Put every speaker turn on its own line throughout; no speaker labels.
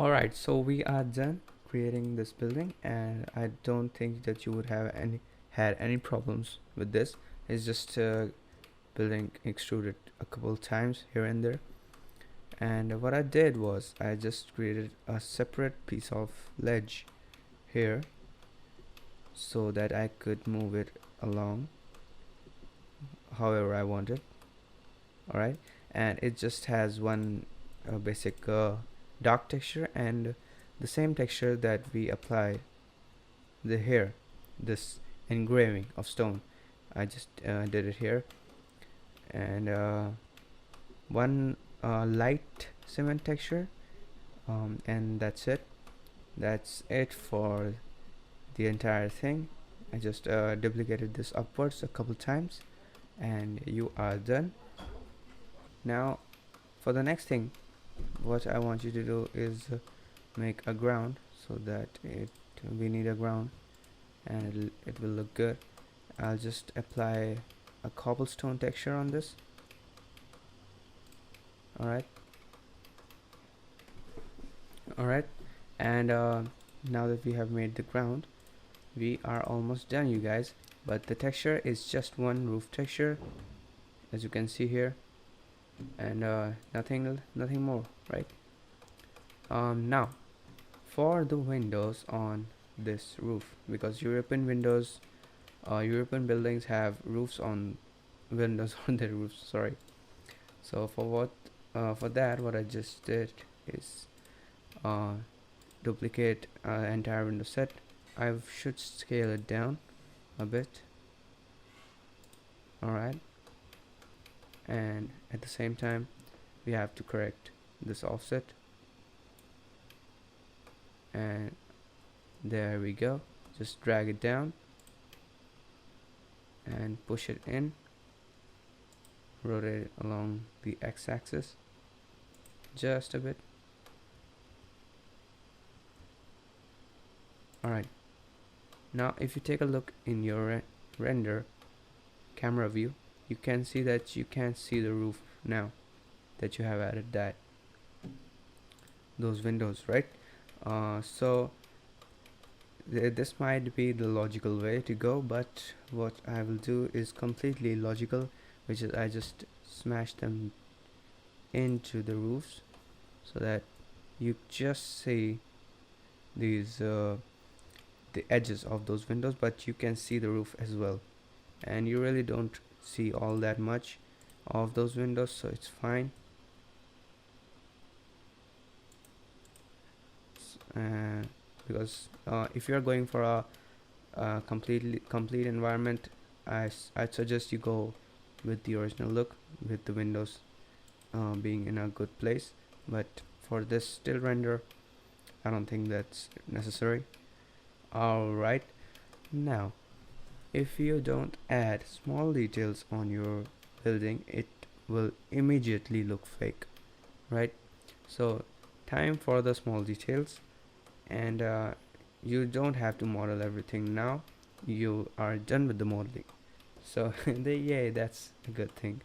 Alright, so we are done creating this building, and I don't think that you would have had any problems with this. It's just building extruded a couple times here and there. And what I did was I just created a separate piece of ledge here so that I could move it along however I wanted. Alright, and it just has one basic dark texture and the same texture that we apply the here, this engraving of stone. I just did it here, and one light cement texture, and that's it for the entire thing. I just duplicated this upwards a couple times and you are done. Now for the next thing, what I want you to do is make a ground, so that we need a ground and it will look good. I'll just apply a cobblestone texture on this. Alright, and now that we have made the ground, we are almost done, you guys. But the texture is just one roof texture, as you can see here, and nothing more, right? Now for the windows on this roof, because European buildings have roofs on windows on their roofs, sorry. So for that, what I just did is duplicate entire window set. I should scale it down a bit. Alright, and at the same time we have to correct this offset, and there we go. Just drag it down and push it in, rotate it along the x-axis just a bit. Alright, now if you take a look in your render camera view, you can see that you can't see the roof now that you have added those windows, right? So this might be the logical way to go, but what I will do is completely illogical, which is I just smash them into the roofs so that you just see these the edges of those windows, but you can see the roof as well, and you really don't see all that much of those windows, so it's fine. Because if you're going for a complete environment, I'd suggest you go with the original look, with the windows being in a good place. But for this still render, I don't think that's necessary. Alright, now if you don't add small details on your building, it will immediately look fake, right? So time for the small details, and you don't have to model everything now. You are done with the modeling, so yay, that's a good thing.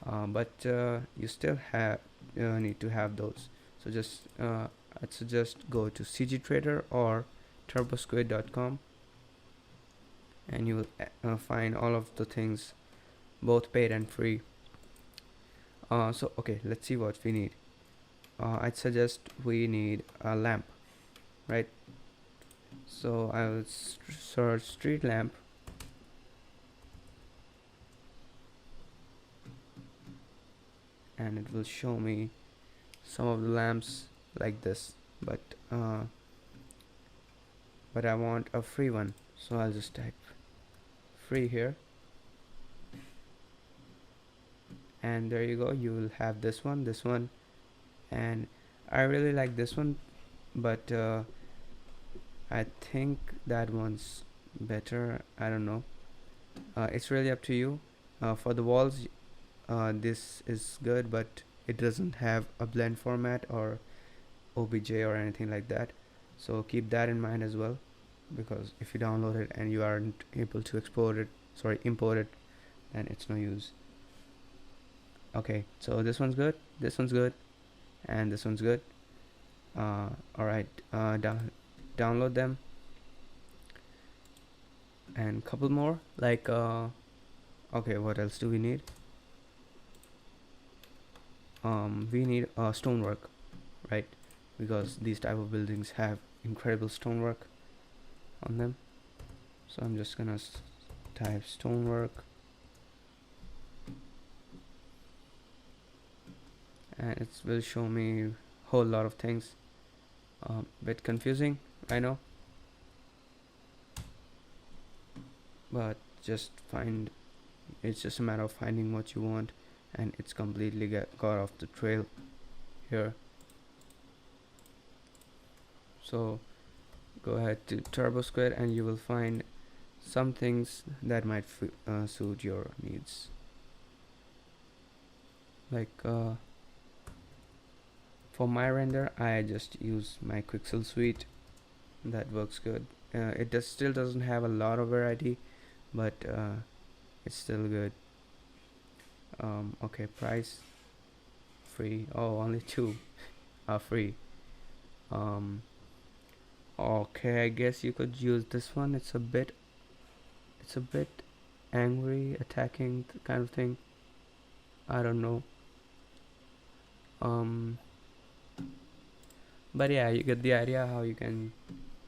But you still have need to have those. So just I'd suggest go to CGTrader or turbosquid.com, and you will find all of the things, both paid and free. So okay, let's see what we need. I'd suggest we need a lamp, right? So I will search street lamp, and it will show me some of the lamps like this, but I want a free one, so I'll just type free here, and there you go. You will have this one, and I really like this one, but I think that one's better. I don't know, it's really up to you. For the walls, this is good, but it doesn't have a blend format or OBJ or anything like that, so keep that in mind as well, because if you download it and you aren't able to import it, then it's no use. Okay, so this one's good, and this one's good. Alright, download them, and couple more, like okay, what else do we need? We need stonework, right? Because these type of buildings have incredible stonework on them. So I'm just gonna type stonework, and it will show me a whole lot of things. Bit confusing, I know, but just find, it's just a matter of finding what you want, and it's completely got off the trail here. So go ahead to TurboSquid and you will find some things that might suit your needs, like for my render I just use my Quixel suite. That works good. It still doesn't have a lot of variety, but it's still good. Okay, price free. Oh, only two are free. Okay, I guess you could use this one. It's a bit angry, attacking kind of thing. I don't know. But yeah, you get the idea how you can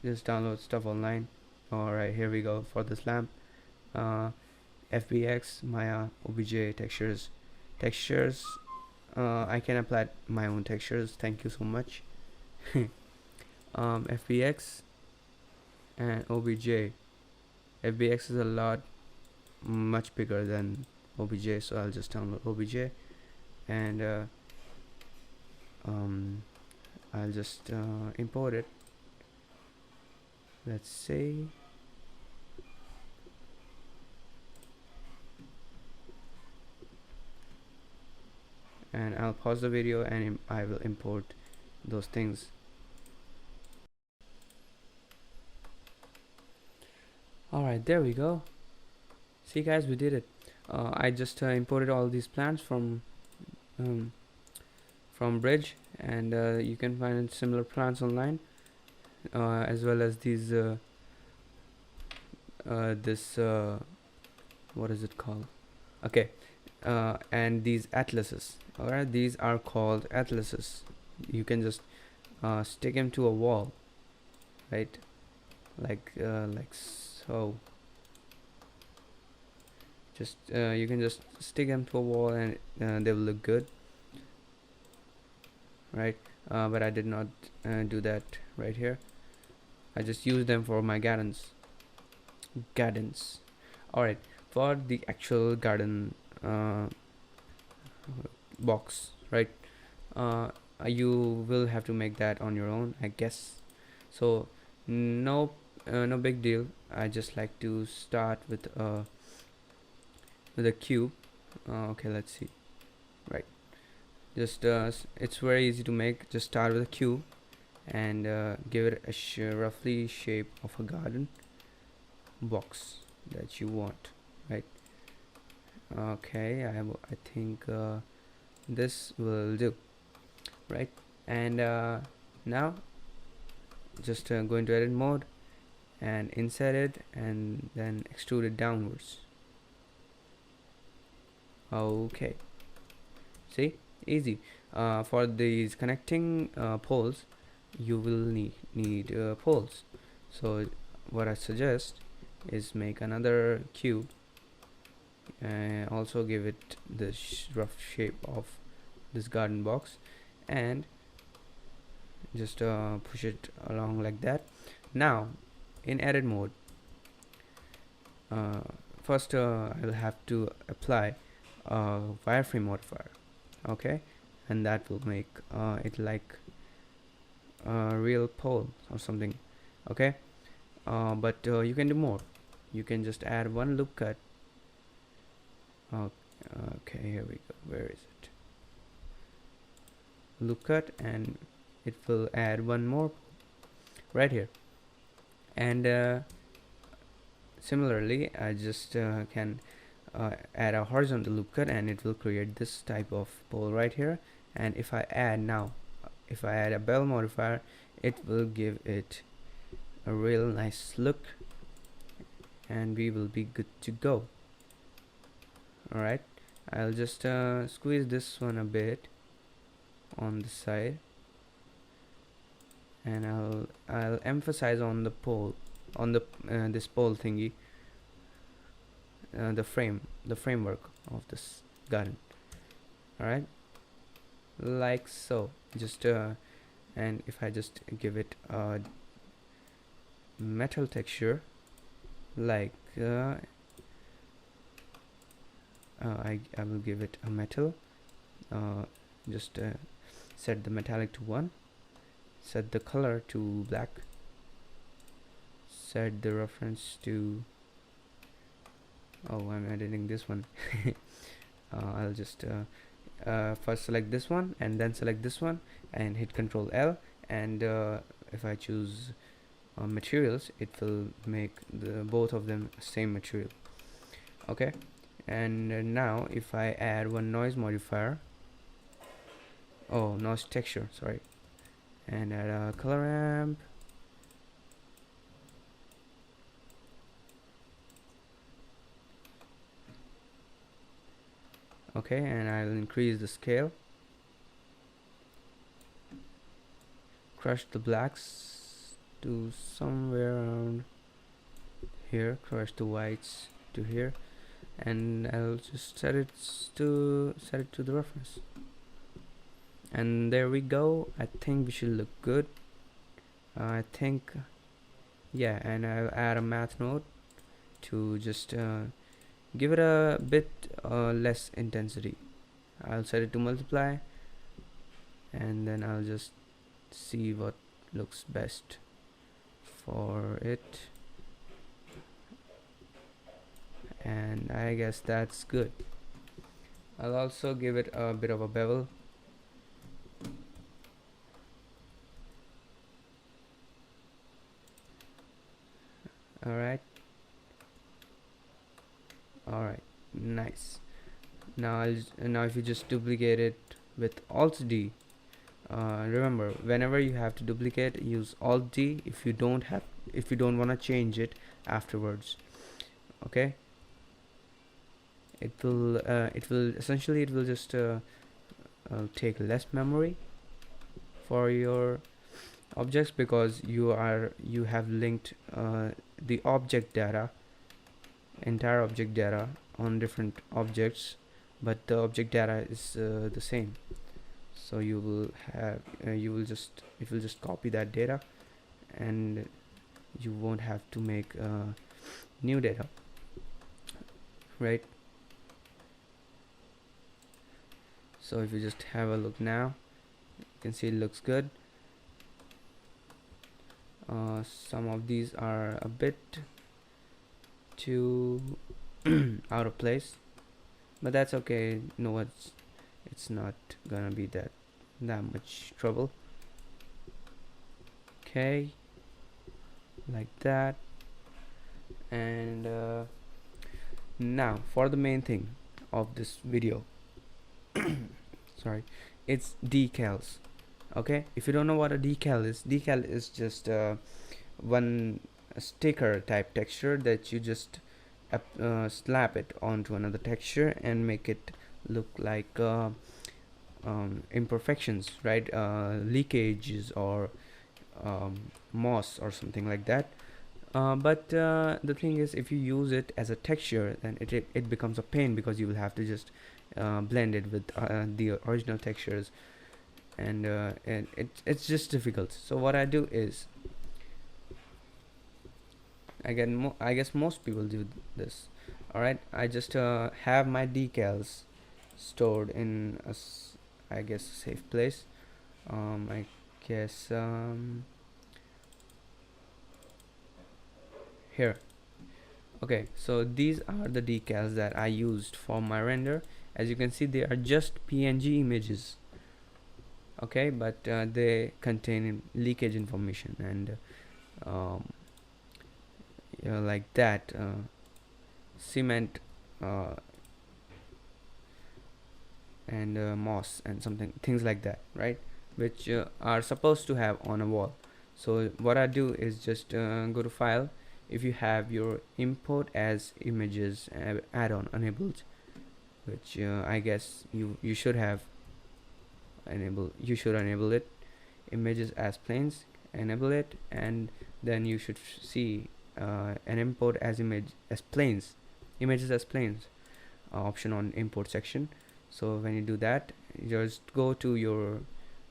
just download stuff online. Alright, here we go for this lamp. FBX, Maya, OBJ, textures. I can apply my own textures, thank you so much. FBX and OBJ. FBX is a lot much bigger than OBJ, so I'll just download OBJ, and I'll just import it. Let's see. And I'll pause the video and I will import those things. Alright, there we go. See guys, we did it. I just imported all these plants from Bridge, and you can find similar plants online, as well as these this what is it called? Okay, and these atlases. Alright, these are called atlases. You can just stick them to a wall, right? Like so. Just you can just stick them to a wall and they will look good, right? But I did not do that right here. I just use them for my gardens. Alright, for the actual garden box, right? You will have to make that on your own, I guess. So no big deal. I just like to start with a cube. Okay, let's see. Right, just it's very easy to make. Just start with a cube and give it a roughly shape of a garden box that you want, right? Okay, I think this will do, right? And now just go into edit mode and insert it and then extrude it downwards. Okay, see, easy. For these connecting poles, you will need poles. So what I suggest is make another cube and also give it the rough shape of this garden box, and just push it along like that. Now in edit mode, first I'll have to apply a wireframe modifier, okay, and that will make it like a real pole or something, okay. But you can do more. You can just add one loop cut. Okay, here we go. Where is it? Loop cut, and it will add one more right here. And similarly, I just can add a horizontal loop cut, and it will create this type of pole right here. And if I add now if I add a bevel modifier, it will give it a real nice look, and we will be good to go. Alright, I'll just squeeze this one a bit on the side, and I'll emphasize on the pole, on the this pole thingy, the framework of this garden. Alright, like so. Just and if I just give it a metal texture, like I will give it a metal, just set the metallic to 1, set the color to black, set the reference to, oh, I'm editing this one. I'll just first select this one and then select this one and hit Ctrl L, and if I choose materials, it will make the both of them same material. Okay, and now if I add one noise modifier, oh, noise texture, sorry, and add a color ramp, okay, and I'll increase the scale, crush the blacks to somewhere around here, crush the whites to here, and I'll just set it to the reference, and there we go. I think we should look good. I think, yeah, and I'll add a math node to just give it a bit less intensity. I'll set it to multiply, and then I'll just see what looks best for it, and I guess that's good. I'll also give it a bit of a bevel. Alright, nice. Now if you just duplicate it with Alt D, remember, whenever you have to duplicate, use Alt D if you don't want to change it afterwards. Okay, it will essentially it will just take less memory for your objects, because you have linked the object data, entire object data, on different objects, but the object data is the same. So you will have it will just copy that data, and you won't have to make new data, right? So if you just have a look now, you can see it looks good. Some of these are a bit too out of place, but that's okay. No, it's not gonna be that much trouble. Okay, like that. And now for the main thing of this video. Sorry, it's decals. Okay, if you don't know what a decal is just one sticker type texture that you just slap it onto another texture and make it look like imperfections, right? Leakages or moss or something like that. But the thing is, if you use it as a texture, then it becomes a pain, because you will have to just blend it with the original textures, and it's just difficult. So what I do is, again, I guess most people do this. Alright, I just have my decals stored in I guess a safe place. I guess here. Okay, so these are the decals that I used for my render. As you can see, they are just PNG images. Okay, but they contain leakage information, and like that, cement and moss and things like that, right? which are supposed to have on a wall. So what I do is just go to file. If you have your import as images add-on enabled, which I guess you should have you should enable it. Images as planes, enable it, and then you should see an import as images as planes option on import section. So when you do that, you just go to your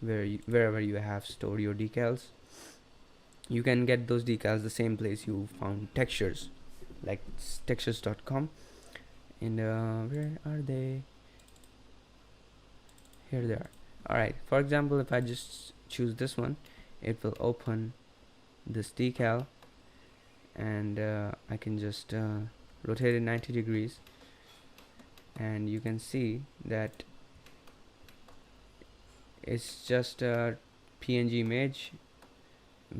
wherever you have stored your decals. You can get those decals the same place you found textures, like textures.com. And where are they? Here they are. Alright, for example, if I just choose this one, it will open this decal, and I can just rotate it 90 degrees, and you can see that it's just a PNG image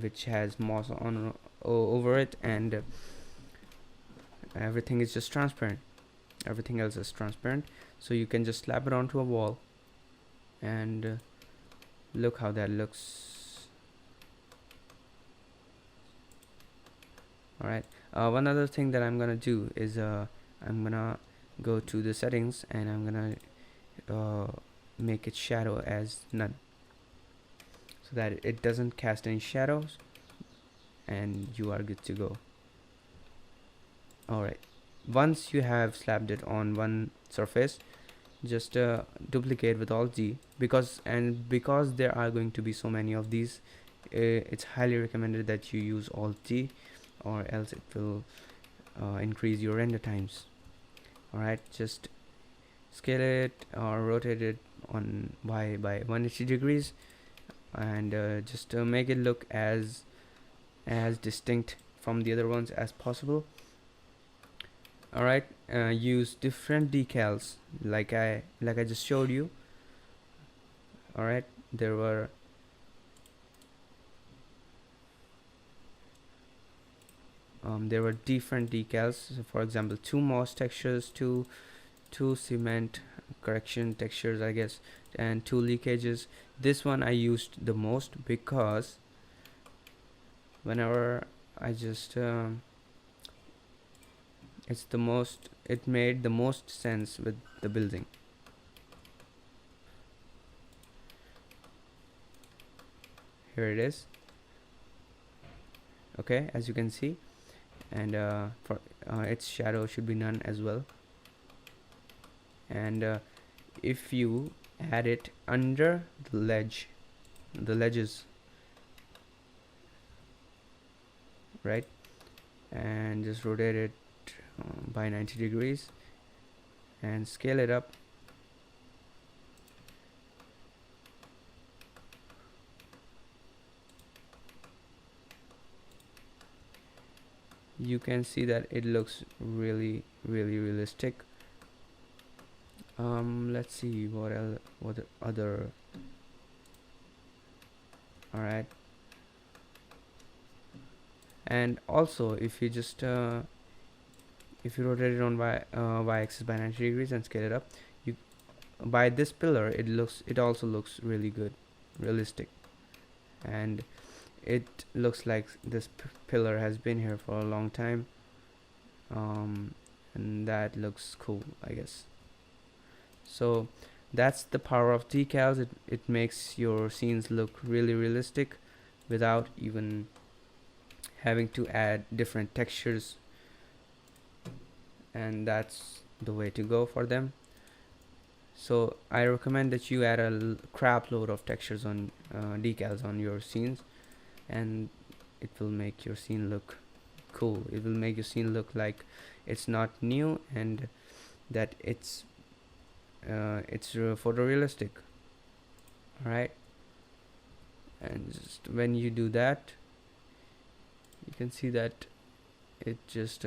which has moss on over it, and everything is just transparent. Everything else is transparent, so you can just slap it onto a wall, and look how that looks. Alright, one other thing that I'm gonna do is I'm gonna go to the settings, and I'm gonna make its shadow as none, so that it doesn't cast any shadows, and you are good to go. Alright, once you have slapped it on one surface, just duplicate with Alt D, because there are going to be so many of these, it's highly recommended that you use Alt D, or else it will increase your render times. Alright, just scale it or rotate it on by 180 degrees, and just make it look as distinct from the other ones as possible. Alright, use different decals like I just showed you. Alright, there were different decals. So for example, 2 moss textures, 2 cement correction textures, I guess, and 2 leakages. This one I used the most because whenever I just it made the most sense with the building. Here it is. Okay, as you can see, and for its shadow should be none as well. And if you add it under the ledges, right, and just rotate it by 90 degrees and scale it up, you can see that it looks really realistic. Let's see what other. Alright, and also if you just if you rotate it on y-axis by 90 degrees and scale it up, you by this pillar, it also looks really good, realistic, and it looks like this pillar has been here for a long time, and that looks cool, I guess. So that's the power of decals. It makes your scenes look really realistic without even having to add different textures, and that's the way to go for them. So I recommend that you add a crap load of textures on decals on your scenes, and it will make your scene look cool. It will make your scene look like it's not new, and that it's photorealistic. Alright, and just when you do that, you can see that it just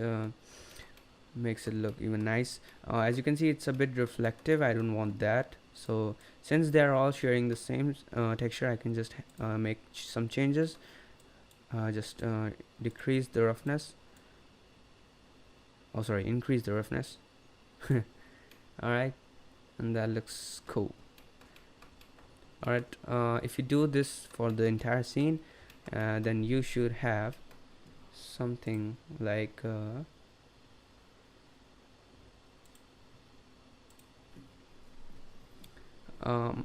makes it look even nice. As you can see, it's a bit reflective. I don't want that, so since they're all sharing the same texture, I can just make some changes. Just decrease the roughness, increase the roughness. Alright, and that looks cool. Alright, if you do this for the entire scene, then you should have something like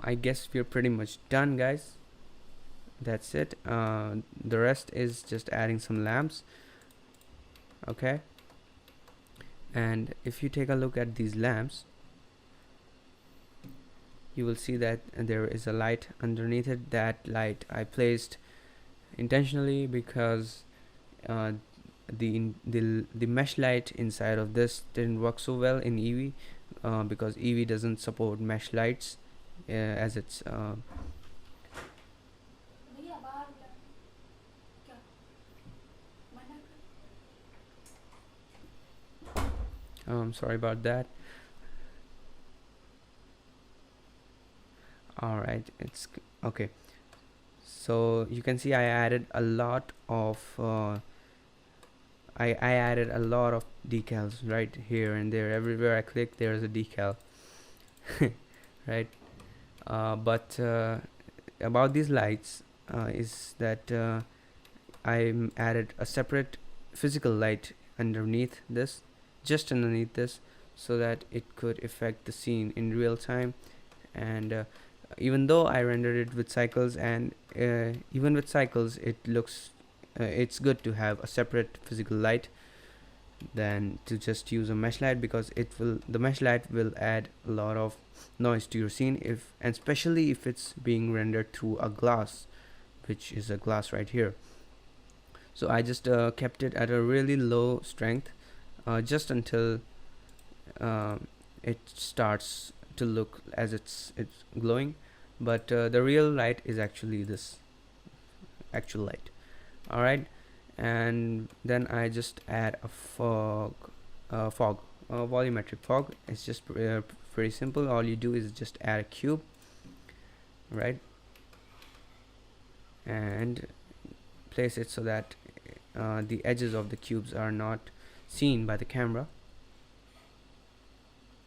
I guess we're pretty much done, guys. That's it. The rest is just adding some lamps. Okay, and if you take a look at these lamps, you will see that there is a light underneath it. That light I placed intentionally because the mesh light inside of this didn't work so well in Eevee, because Eevee doesn't support mesh lights as it's sorry about that. Alright, it's okay. So you can see I added a lot of I added a lot of decals right here and there. Everywhere I click there's a decal. Right, but about these lights is that I added a separate physical light underneath this, just underneath this, so that it could affect the scene in real time. And even though I rendered it with cycles, and even with cycles it looks it's good to have a separate physical light than to just use a mesh light, because the mesh light will add a lot of noise to your scene, if and especially if it's being rendered through a glass, which is a glass right here. So I just kept it at a really low strength, just until it starts to look as it's glowing, but the real light is actually this actual light. Alright, and then I just add a volumetric fog. It's just pretty simple. All you do is just add a cube, right, and place it so that the edges of the cubes are not seen by the camera.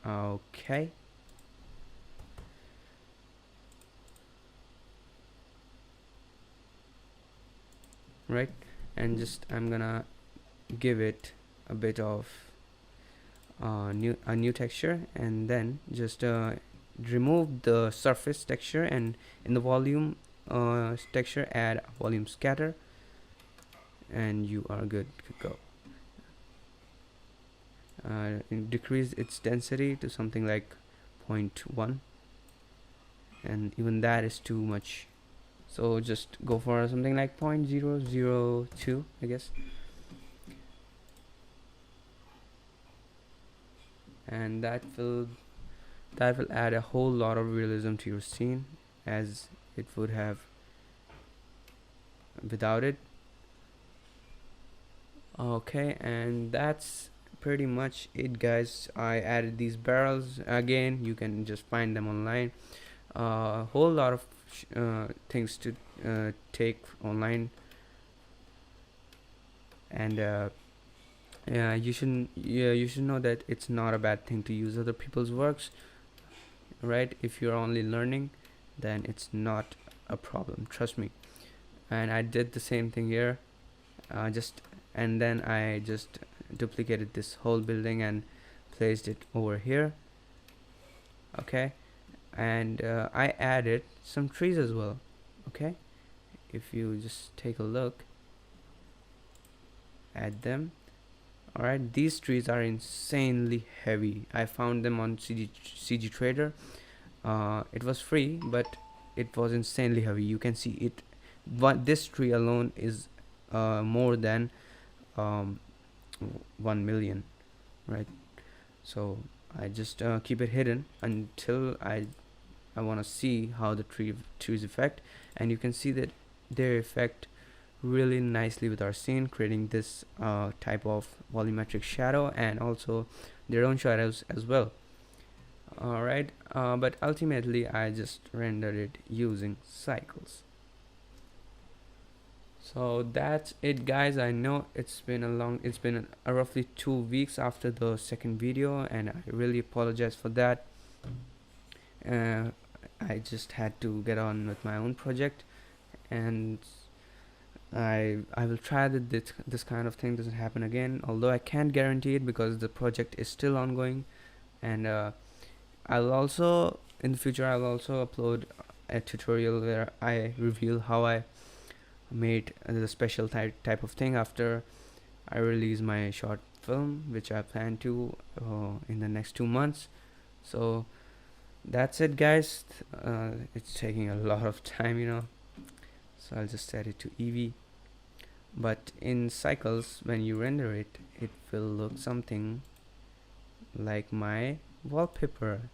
Okay, right, and just I'm gonna give it a bit of a new texture, and then just remove the surface texture, and in the volume texture add a volume scatter, and you are good to go. Decrease its density to something like 0.1, and even that is too much, so just go for something like 0.002, I guess. And that will add a whole lot of realism to your scene, as it would have without it. Okay, and that's pretty much it, guys. I added these barrels. Again, you can just find them online. A whole lot of things to take online, and yeah, you should know that it's not a bad thing to use other people's works, right? If you're only learning, then it's not a problem, trust me. And I did the same thing here, and then I just duplicated this whole building and placed it over here. Okay, and I added some trees as well. Okay, if you just take a look at them. Alright, these trees are insanely heavy. I found them on CG Trader. It was free, but it was insanely heavy. You can see it. This tree alone is more than 1 million, right? So I just keep it hidden until I want to see how the trees affect, and you can see that their effect really nicely with our scene, creating this type of volumetric shadow, and also their own shadows as well. Alright, but ultimately I just rendered it using cycles. So that's it, guys. I know it's been roughly 2 weeks after the second video, and I really apologize for that. I just had to get on with my own project, and I will try that this kind of thing doesn't happen again. Although I can't guarantee it because the project is still ongoing, and I'll also in the future I'll also upload a tutorial where I reveal how I made the special type of thing after I release my short film, which I plan to in the next 2 months. So that's it, guys. It's taking a lot of time, so I'll just set it to Eevee. But in Cycles, when you render it, it will look something like my wallpaper,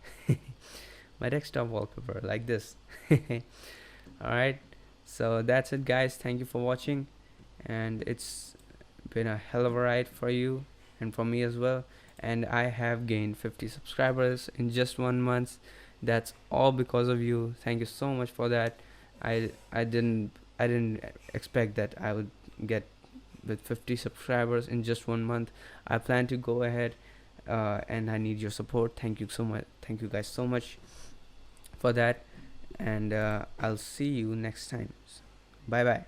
my desktop wallpaper, like this. Alright, so that's it, guys. Thank you for watching, and it's been a hell of a ride for you and for me as well. And I have gained 50 subscribers in just 1 month. That's all because of you. Thank you so much for that. I didn't expect that I would get with 50 subscribers in just 1 month. I plan to go ahead, and I need your support. Thank you so much. Thank you guys so much for that, and I'll see you next time. Bye bye.